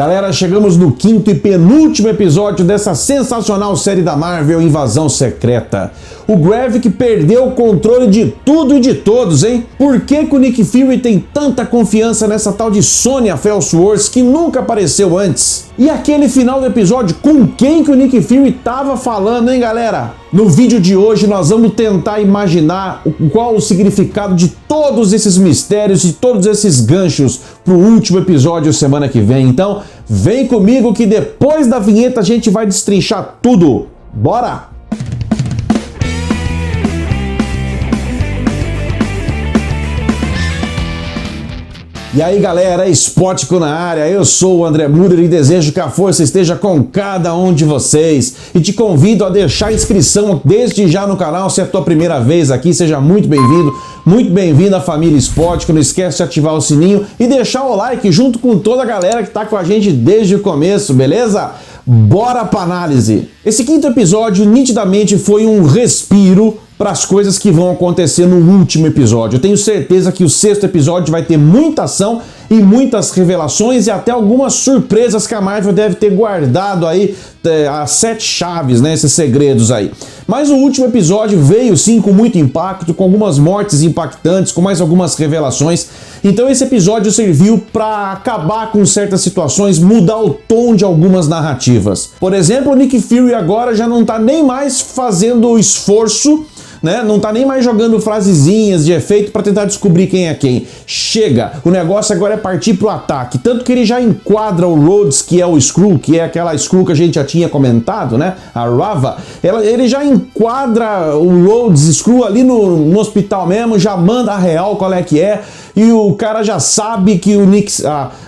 Galera, chegamos no quinto e penúltimo episódio dessa sensacional série da Marvel, Invasão Secreta. O Gravik perdeu o controle de tudo e de todos, hein? Por que o Nick Fury tem tanta confiança nessa tal de Sonya Falsworth que nunca apareceu antes? E aquele final do episódio, com quem que o Nick Fury tava falando, hein, galera? No vídeo de hoje nós vamos tentar imaginar qual o significado de todos esses mistérios e todos esses ganchos pro último episódio semana que vem. Então, vem comigo que depois da vinheta a gente vai destrinchar tudo. Bora! E aí galera, Spótico na área, eu sou o André Muller e desejo que a força esteja com cada um de vocês. E te convido a deixar a inscrição desde já no canal, se é a tua primeira vez aqui, seja muito bem-vindo, muito bem-vindo à família Spótico. Não esquece de ativar o sininho e deixar o like junto com toda a galera que tá com a gente desde o começo, beleza? Bora pra análise! Esse quinto episódio nitidamente foi um respiro para as coisas que vão acontecer no último episódio. Eu tenho certeza que o sexto episódio vai ter muita ação e muitas revelações e até algumas surpresas que a Marvel deve ter guardado aí, as 7 chaves, né, esses segredos aí. Mas o último episódio veio sim com muito impacto, com algumas mortes impactantes, com mais algumas revelações. Então esse episódio serviu para acabar com certas situações, mudar o tom de algumas narrativas. Por exemplo, o Nick Fury agora já não tá nem mais fazendo o esforço, né? Não tá nem mais jogando frasezinhas de efeito para tentar descobrir quem é quem. Chega! O negócio agora é partir pro ataque. Tanto que ele já enquadra o Rhodes, que é o Skrull, que é aquela Skrull que a gente já tinha comentado, né? A Rava. Ele já enquadra o Rhodes Skrull ali no hospital mesmo, já manda a real qual é que é. E o cara já sabe que o Nick,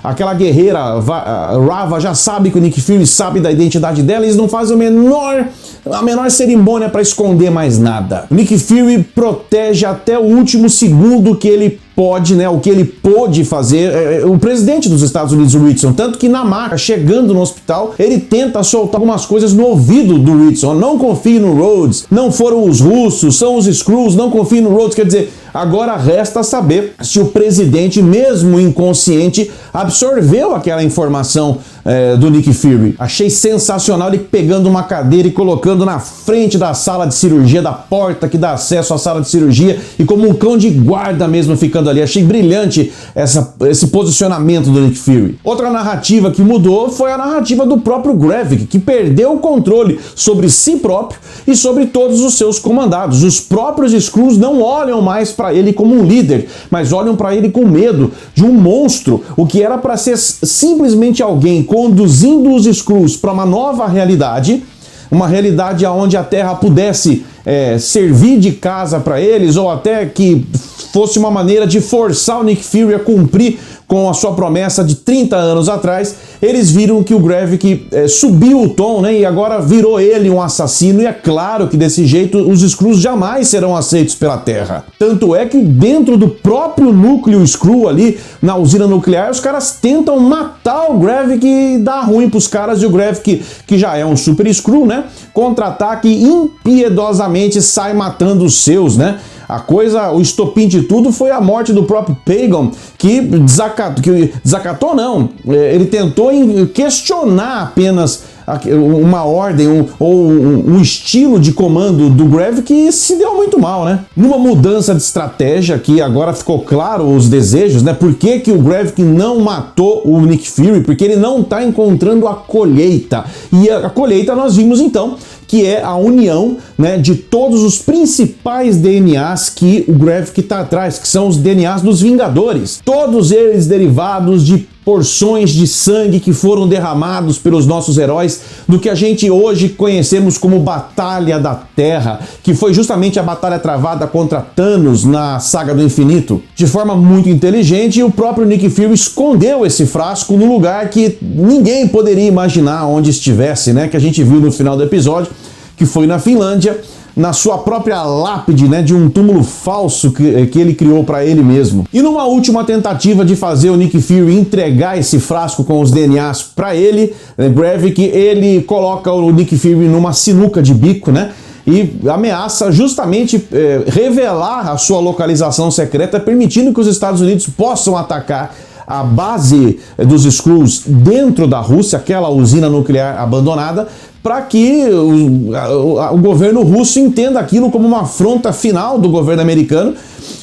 aquela guerreira, a Rava, já sabe que o Nick Fury sabe da identidade dela. Eles não fazem a menor cerimônia para esconder mais nada. O Nick Fury protege até o último segundo que ele pode, né, o que ele pôde fazer, o presidente dos Estados Unidos, o Whitson, tanto que na maca, chegando no hospital, ele tenta soltar algumas coisas no ouvido do Whitson. Não confie no Rhodes, não foram os russos, são os Skrulls, não confie no Rhodes. Quer dizer, agora resta saber se o presidente, mesmo inconsciente, absorveu aquela informação do Nick Fury. Achei sensacional ele pegando uma cadeira e colocando na frente da sala de cirurgia, da porta que dá acesso à sala de cirurgia, e como um cão de guarda mesmo ficando ali. Achei brilhante esse posicionamento do Nick Fury. Outra narrativa que mudou foi a narrativa do próprio Gravik, que perdeu o controle sobre si próprio e sobre todos os seus comandados. Os próprios Skrulls não olham mais para ele como um líder, mas olham para ele com medo de um monstro, o que era para ser simplesmente alguém conduzindo os Skrulls para uma nova realidade, uma realidade onde a Terra pudesse servir de casa para eles, ou até que fosse uma maneira de forçar o Nick Fury a cumprir com a sua promessa de 30 anos atrás. Eles viram que o Gravik subiu o tom, né, e agora virou ele um assassino, e é claro que desse jeito os Skrulls jamais serão aceitos pela Terra. Tanto é que dentro do próprio núcleo Skrull ali, na usina nuclear, os caras tentam matar o Gravik e dar ruim pros caras, e o Gravik, que já é um super Skrull, né, contra-ataque impiedosamente sai matando os seus, né. O estopim de tudo foi a morte do próprio Pagan, que desacatou não, ele tentou questionar apenas uma ordem ou um estilo de comando do Gravik, que se deu muito mal, né? Numa mudança de estratégia, que agora ficou claro os desejos, né? Por que o Gravik não matou o Nick Fury? Porque ele não tá encontrando a colheita. E a colheita nós vimos então que é a união, né, de todos os principais DNAs que o Gravik está atrás, que são os DNAs dos Vingadores. Todos eles derivados de porções de sangue que foram derramados pelos nossos heróis do que a gente hoje conhecemos como Batalha da Terra, que foi justamente a batalha travada contra Thanos na Saga do Infinito. De forma muito inteligente, o próprio Nick Fury escondeu esse frasco no lugar que ninguém poderia imaginar onde estivesse, né, que a gente viu no final do episódio, que foi na Finlândia, na sua própria lápide, né, de um túmulo falso que ele criou para ele mesmo. E numa última tentativa de fazer o Nick Fury entregar esse frasco com os DNAs para ele, Gravik, ele coloca o Nick Fury numa sinuca de bico, né, e ameaça justamente revelar a sua localização secreta, permitindo que os Estados Unidos possam atacar a base dos Skrulls dentro da Rússia, aquela usina nuclear abandonada, para que o governo russo entenda aquilo como uma afronta final do governo americano.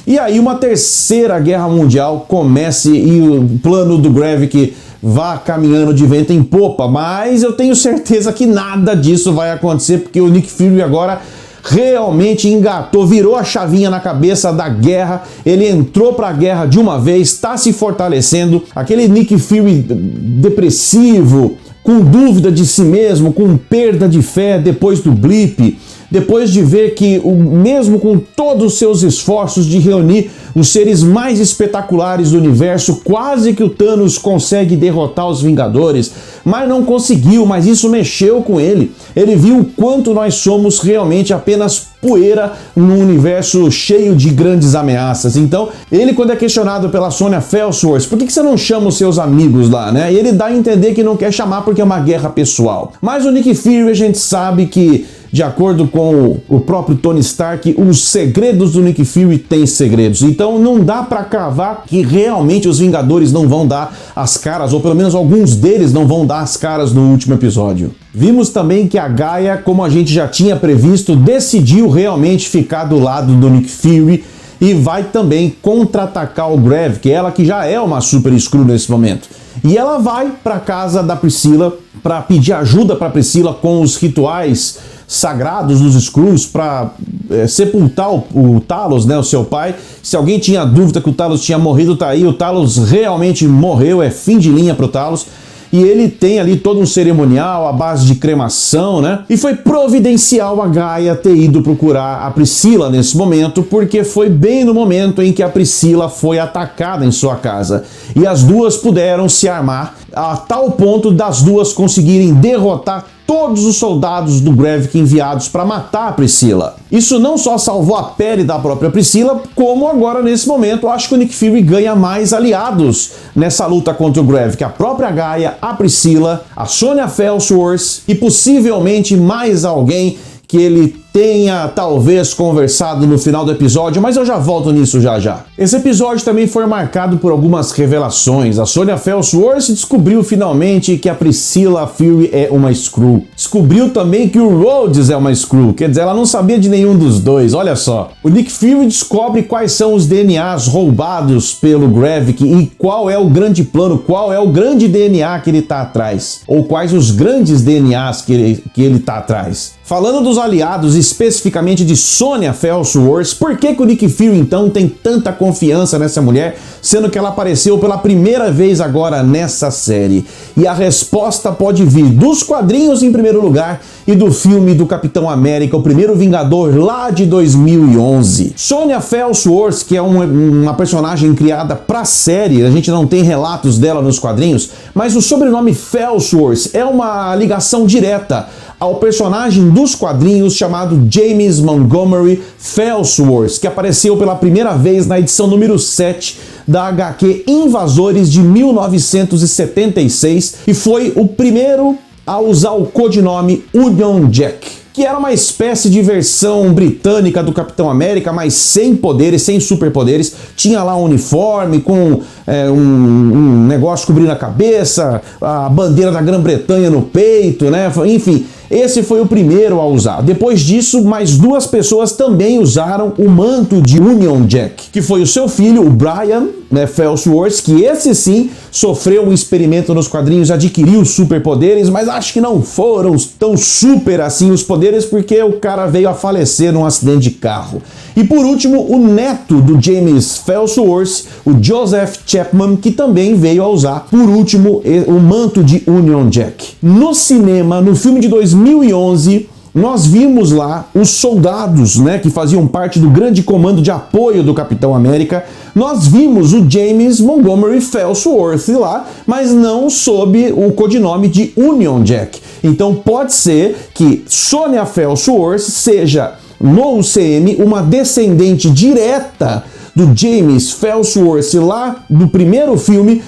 E aí uma terceira guerra mundial comece e o plano do Gravik vá caminhando de vento em popa. Mas eu tenho certeza que nada disso vai acontecer, porque o Nick Fury agora realmente engatou, virou a chavinha na cabeça da guerra, ele entrou para a guerra de uma vez, está se fortalecendo. Aquele Nick Fury depressivo, com dúvida de si mesmo, com perda de fé depois do blip, depois de ver que, mesmo com todos os seus esforços de reunir os seres mais espetaculares do universo, quase que o Thanos consegue derrotar os Vingadores, mas não conseguiu, mas isso mexeu com ele. Ele viu o quanto nós somos realmente apenas poeira num universo cheio de grandes ameaças. Então, ele, quando é questionado pela Sonya Falsworth, por que você não chama os seus amigos lá, né? E ele dá a entender que não quer chamar porque é uma guerra pessoal. Mas o Nick Fury, a gente sabe que, de acordo com o próprio Tony Stark, os segredos do Nick Fury têm segredos. Então não dá pra cravar que realmente os Vingadores não vão dar as caras, ou pelo menos alguns deles não vão dar as caras no último episódio. Vimos também que a Gaia, como a gente já tinha previsto, decidiu realmente ficar do lado do Nick Fury e vai também contra-atacar o Gravik, ela que já é uma super Skrull nesse momento. E ela vai pra casa da Priscila para pedir ajuda para Priscila com os rituais sagrados dos Skrulls para sepultar o Talos, né, o seu pai. Se alguém tinha dúvida que o Talos tinha morrido, tá aí, o Talos realmente morreu, é fim de linha pro Talos. E ele tem ali todo um cerimonial à base de cremação, né? E foi providencial a Gaia ter ido procurar a Priscila nesse momento, porque foi bem no momento em que a Priscila foi atacada em sua casa. E as duas puderam se armar a tal ponto das duas conseguirem derrotar todos os soldados do Gravik enviados para matar a Priscila. Isso não só salvou a pele da própria Priscila, como agora nesse momento eu acho que o Nick Fury ganha mais aliados nessa luta contra o Gravik. A própria Gaia, a Priscila, a Sonya Falsworth e possivelmente mais alguém que ele tenha talvez conversado no final do episódio, mas eu já volto nisso já já. Esse episódio também foi marcado por algumas revelações. A Sonya Falsworth descobriu finalmente que a Priscilla Fury é uma Skrull. Descobriu também que o Rhodes é uma Skrull, quer dizer, ela não sabia de nenhum dos dois, olha só. O Nick Fury descobre quais são os DNAs roubados pelo Gravik e qual é o grande plano, qual é o grande DNA que ele tá atrás, ou quais os grandes DNAs que ele tá atrás. Falando dos aliados, especificamente de Sonya Falsworth, por que o Nick Fury então tem tanta confiança nessa mulher, sendo que ela apareceu pela primeira vez agora nessa série? E a resposta pode vir dos quadrinhos em primeiro lugar e do filme do Capitão América, o primeiro Vingador lá de 2011. Sonya Falsworth, que é uma personagem criada pra série, a gente não tem relatos dela nos quadrinhos, mas o sobrenome Falsworth é uma ligação direta ao personagem dos quadrinhos chamado James Montgomery Falsworth, que apareceu pela primeira vez na edição número 7 da HQ Invasores de 1976 e foi o primeiro a usar o codinome Union Jack, que era uma espécie de versão britânica do Capitão América, mas sem poderes, sem superpoderes. Tinha lá um uniforme com um negócio cobrindo a cabeça, a bandeira da Grã-Bretanha no peito, né? Enfim, esse foi o primeiro a usar. Depois disso, mais duas pessoas também usaram o manto de Union Jack, que foi o seu filho, o Brian, né, Falsworth, que esse sim sofreu um experimento nos quadrinhos, adquiriu superpoderes, mas acho que não foram tão super assim os poderes, porque o cara veio a falecer num acidente de carro. E por último, o neto do James Falsworth, o Joseph Chapman, que também veio a usar, por último, o manto de Union Jack. No cinema, no filme de 2011, nós vimos lá os soldados, né, que faziam parte do grande comando de apoio do Capitão América. Nós vimos o James Montgomery Falsworth lá, mas não sob o codinome de Union Jack. Então pode ser que Sonya Falsworth seja, no UCM, uma descendente direta do James Falsworth lá do primeiro filme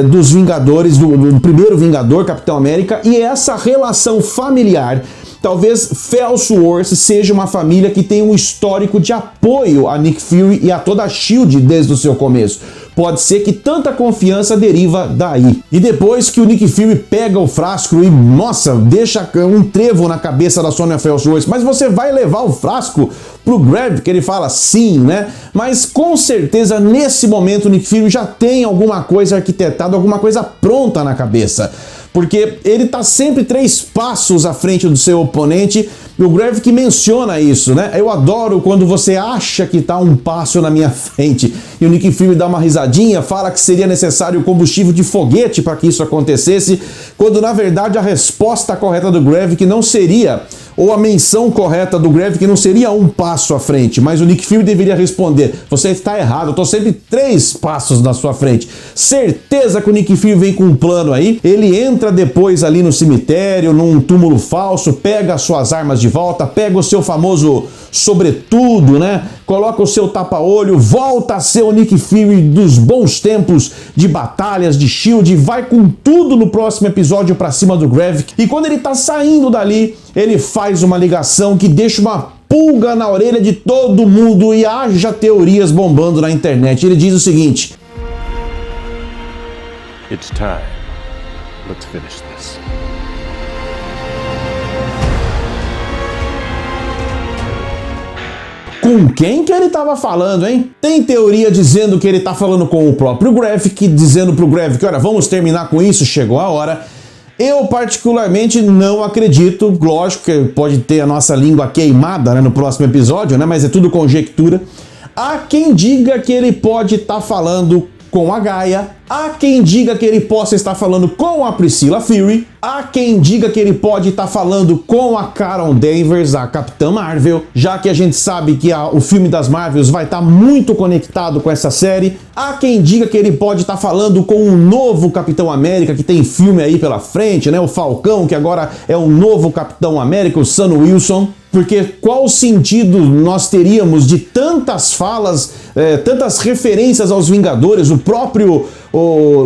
dos Vingadores, do primeiro Vingador, Capitão América, e essa relação familiar. Talvez Falsworth seja uma família que tem um histórico de apoio a Nick Fury e a toda a SHIELD desde o seu começo. Pode ser que tanta confiança deriva daí. E depois que o Nick Fury pega o frasco e, nossa, deixa um trevo na cabeça da Sonya Falsworth, mas você vai levar o frasco pro Gravik? Ele fala sim, né? Mas com certeza nesse momento o Nick Fury já tem alguma coisa arquitetada, alguma coisa pronta na cabeça. Porque ele tá sempre 3 passos à frente do seu oponente, e o Gravik menciona isso, né? Eu adoro quando você acha que tá um passo na minha frente. E o Nick Fury dá uma risadinha, fala que seria necessário combustível de foguete para que isso acontecesse, quando na verdade a resposta correta do Gravik não seria, ou a menção correta do Gravik não seria um passo à frente, mas o Nick Fury deveria responder: você está errado, eu tô sempre 3 passos na sua frente. Certeza que o Nick Fury vem com um plano aí, ele entra depois ali no cemitério, num túmulo falso, pega as suas armas de volta, pega o seu famoso sobretudo, né? Coloca o seu tapa-olho, volta a ser o Nick Fury dos bons tempos de batalhas, de Shield, vai com tudo no próximo episódio pra cima do Gravik. E quando ele tá saindo dali, ele faz uma ligação que deixa uma pulga na orelha de todo mundo e haja teorias bombando na internet. Ele diz o seguinte: It's time. Let's finish this. Com quem que ele estava falando, hein? Tem teoria dizendo que ele tá falando com o próprio Gravik, dizendo pro Gravik: olha, vamos terminar com isso, chegou a hora. Eu particularmente não acredito, lógico que pode ter a nossa língua queimada, né, no próximo episódio, né, mas é tudo conjectura. Há quem diga que ele pode estar falando com a Gaia, há quem diga que ele possa estar falando com a Priscilla Fury, há quem diga que ele pode estar falando com a Carol Danvers, a Capitã Marvel, já que a gente sabe que o filme das Marvels vai estar muito conectado com essa série. Há quem diga que ele pode estar falando com um novo Capitão América, que tem filme aí pela frente, né? O Falcão, que agora é o novo Capitão América, o Sam Wilson. Porque qual sentido nós teríamos de tantas falas, tantas referências aos Vingadores? O próprio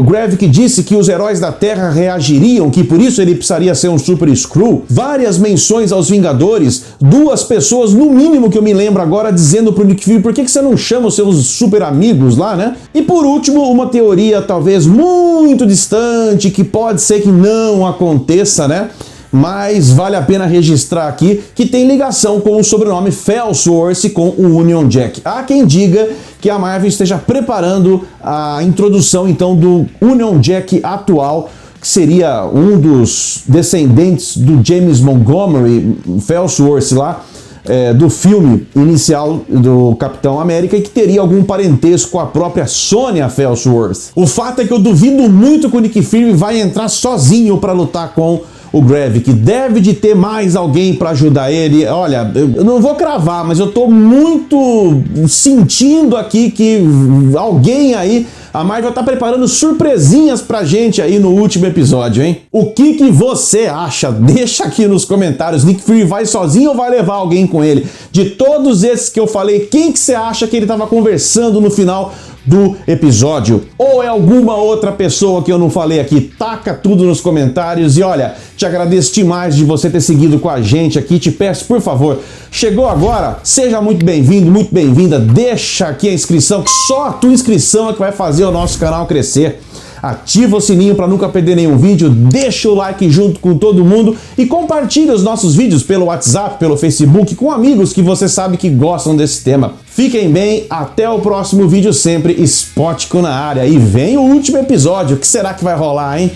Gravik disse que os heróis da Terra reagiriam, que por isso ele precisaria ser um Super Skrull. Várias menções aos Vingadores, 2 pessoas no mínimo que eu me lembro agora dizendo pro Nick Fury: por que você não chama os seus super amigos lá, né? E por último, uma teoria talvez muito distante, que pode ser que não aconteça, né? Mas vale a pena registrar aqui que tem ligação com o sobrenome Falsworth com o Union Jack. Há quem diga que a Marvel esteja preparando a introdução então do Union Jack atual, que seria um dos descendentes do James Montgomery Falsworth lá, do filme inicial do Capitão América, e que teria algum parentesco com a própria Sonya Falsworth. O fato é que eu duvido muito que o Nick Fury vai entrar sozinho para lutar com o Gravik. Deve de ter mais alguém para ajudar ele. Olha, eu não vou cravar, mas eu tô muito sentindo aqui que alguém aí, a Marvel tá preparando surpresinhas pra gente aí no último episódio, hein? O que você acha? Deixa aqui nos comentários. Nick Fury vai sozinho ou vai levar alguém com ele? De todos esses que eu falei, quem que você acha que ele tava conversando no final do episódio? Ou é alguma outra pessoa que eu não falei aqui? Taca tudo nos comentários. E olha, te agradeço demais de você ter seguido com a gente aqui. Te peço, por favor, chegou agora, seja muito bem-vindo, muito bem-vinda. Deixa aqui a inscrição, que só a tua inscrição é que vai fazer o nosso canal crescer. Ativa o sininho para nunca perder nenhum vídeo, deixa o like junto com todo mundo e compartilha os nossos vídeos pelo WhatsApp, pelo Facebook, com amigos que você sabe que gostam desse tema. Fiquem bem, até o próximo vídeo sempre, Spótico na área. E vem o último episódio, o que será que vai rolar, hein?